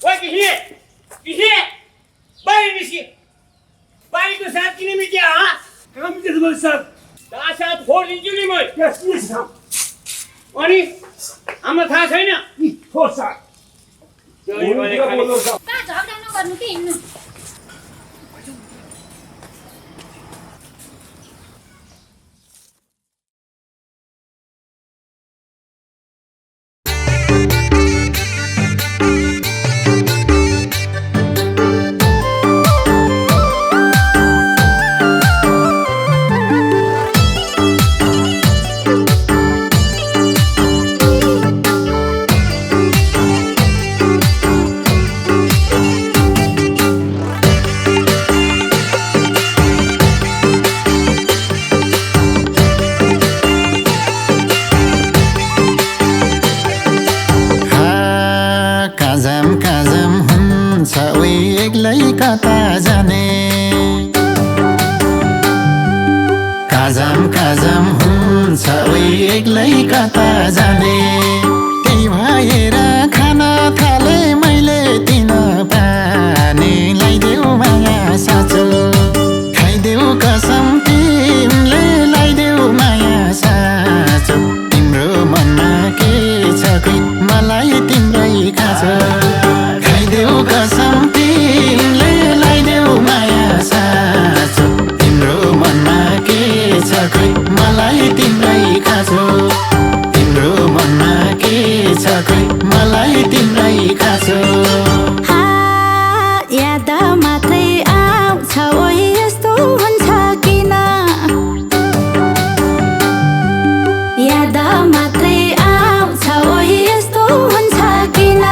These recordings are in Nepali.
ओए किसी बाहर निस्की बारीको साथ किन मिट्या हाँ काम के बोल सर ता साथ फोड दिन्छु नि म यस यस अनि हामीलाई थाहा छैन हो सर जहिले भने खाली कहाँ झगडा नगर्नु कि हिँड्नु कता जाने काजम हुन्छ उही एक्लै कता जाने त्यही भएर खाना थाले मैले दिन पानी लाइदेऊ माया साँचो खाइदेऊ कसम तिमीले लाइदेऊ माया साँचो तिम्रो मनमा के छ खै मलाई तिम्रै खाँचो खाइदेऊ कसम तिमीले लाइदेऊ माया साँचो तिम्रो मनमा के छ खै मलाई तिम्रै खाँचो तिम्रो मनमा के छ खै मलाई तिम्रै खाँचो याद मात्रै आउँछ ओइ यस्तो हुन्छ किन याद मात्रै आउँछ ओइ यस्तो हुन्छ किन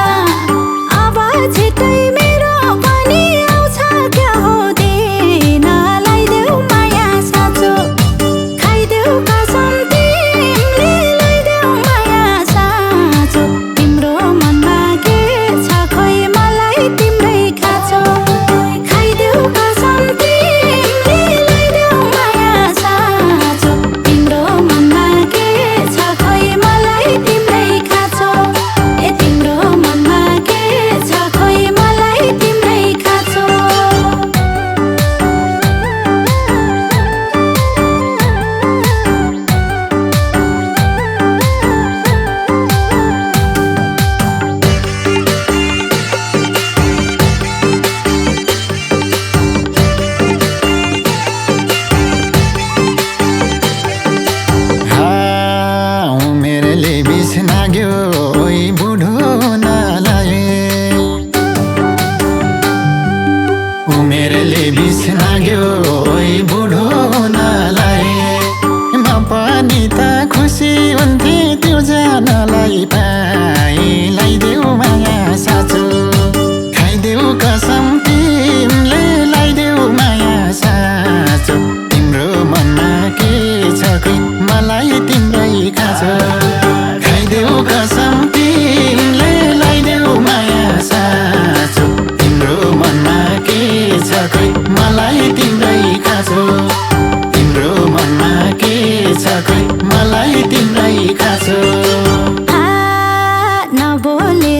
अब छिटै मेरो पनि आउँछ क्या हो दिन लाइदेऊ माया साँचो खाइदेऊ कसम तिमीले लाइदेऊ माया साँचो तिम्रो मनमा के छ खोइ मलाई तिम्रै खाँचो खाइदेऊ कसम तिमीले लाइदेऊ माया साँचो तिम्रो मनमा के छ खोइ मलाई तिम्रै खाँचो ए तिम्रो मनमा के छ खोइ मलाई तिम्रै खाँचो उमेरले बिस नाग्यो ओइ बुढो नलाए उमेरले बिस नाग्यो ओइ बुढो नलाए म पनि त खुसी हुन्थे त्यो जानलाई पाए लाइदेऊ माया साँचो खाइदेऊ कसम तिमीले लाइदेऊ माया साँचो तिम्रो मनमा के छ खै मलाई तिम्रै खाँचो खाइदेऊ कसम तिमीले लाइदेऊ माया साँचो तिम्रो मनमा के छ खै मलाई तिम्रै खाँचो तिम्रो मनमा के छ खै मलाई तिम्रै खाँचो नबोले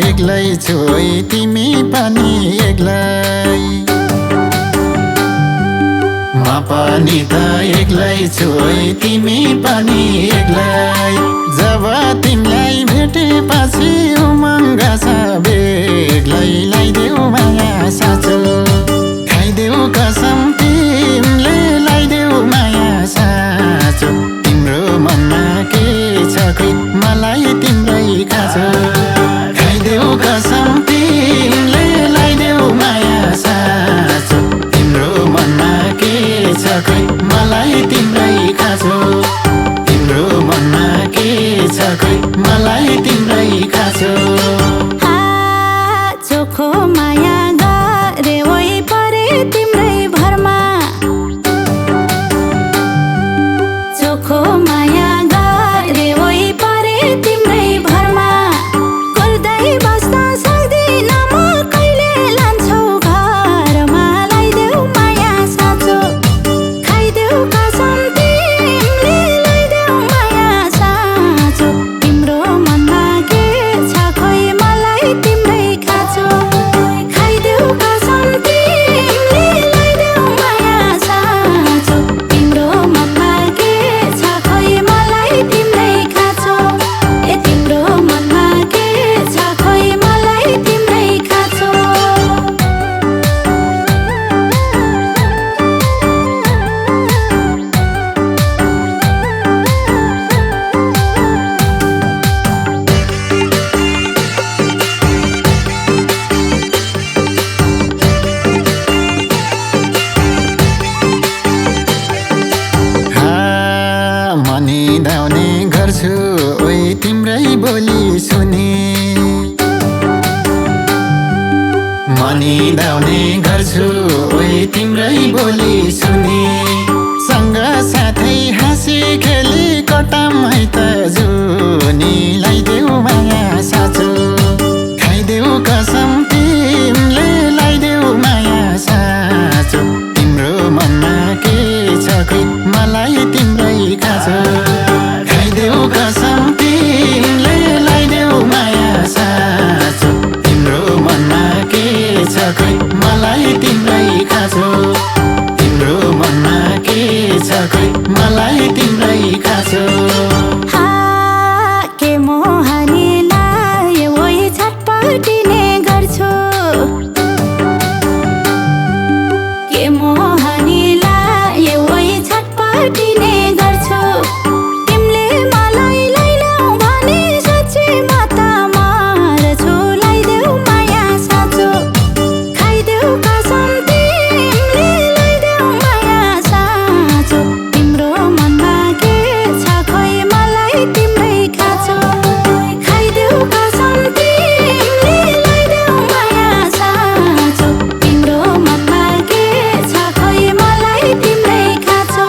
एक्लै छु तिमी पनि एक्लै म पनि त एक्लै छु तिमी पनि एक्लै जब तिमीलाई भेटेपछि उमङ्ग छ बेग्लै लाइदेऊ माया साँचो खाइदेऊ कसम तिमीले लाइदेऊ माया साँचो तिम्रो मनमा के छ खोइ मलाई तिम्रै खाँचो खाइदेऊ कसम तिमीले लाइदेऊ माया साँचो तिम्रो मनमा के छ खोइ मलाई तिम्रै खाँचो तिम्रो मनमा के छ खोइ मलाई तिम्रै खाँचो चोखो माया गरे ओइ परे तिम्रै भरमा चोखो माया गरे ओइ परे तिम्रै भरमा कुर्दै बस्न सक्दिन म कहिले लान्छौ घरमा लाइदेऊ माया साँचो खाइदेऊ कसम तिमीले लाइदेऊ माया साँचो तिम्रो मनमा के छ खोइ मलाई तिम्रै खाँचो खाइदेऊ कसम तिमीले लाइदेऊ माया साँचो तिम्रो मनमा के छ खोइ मलाई तिम्रै खाँचो तिम्रो मनमा के छ खोइ मलाई तिम्रै खाँचो मनिदाउने गर्छु ओइ तिम्रै बोली सुने मनिदाउने गर्छु ओइ तिम्रै बोली सुने सँग साथै हाँसी खेली कटाम है त जुनी लाइदेऊ माया साँचो खाइदेऊ कसम तिमीले लाइदेऊ माया साँचो तिम्रो मनमा के छ खोइ मलाई तिम्रै खाँचो खाइदेऊ कसम तिमीले लाइदेऊ माया साँचो तिम्रो मनमा के छ खोइ मलाई तिम्रै खाँचो तिम्रो मनमा के छ खोइ मलाई तिम्रै खाँचो के मोहनी लायो ओइ छटपटिने गर्छु के मोहनी लायो ओइ छटपटिने गर्छु तिमीले मलाई लैलौ भने साँच्चै म त मर्छु लाइदेऊ माया साँचो खाइदेऊ कसम तिमीले लाइदेऊ माया साँचो तिम्रो मनमा के छ खोइ मलाई तिम्रै खाँचो खाइदेऊ कसम तिमीले लाइदेऊ माया साँचो तिम्रो मनमा के छ खोइ मलाई तिम्रै खाँचो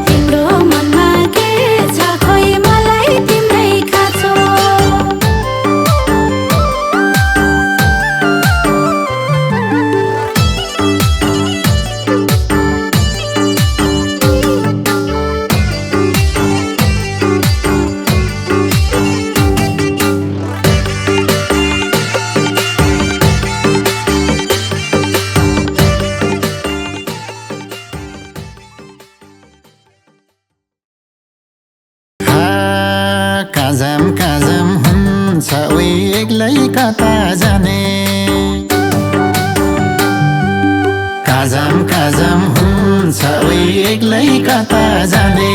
तिम्रो मनमा के छ खोइ मलाई तिम्रै खाँचो काजम हुन्छ ओइ एक्लै कता जाने काजम हुन्छ ओइ एक्लै कता जाने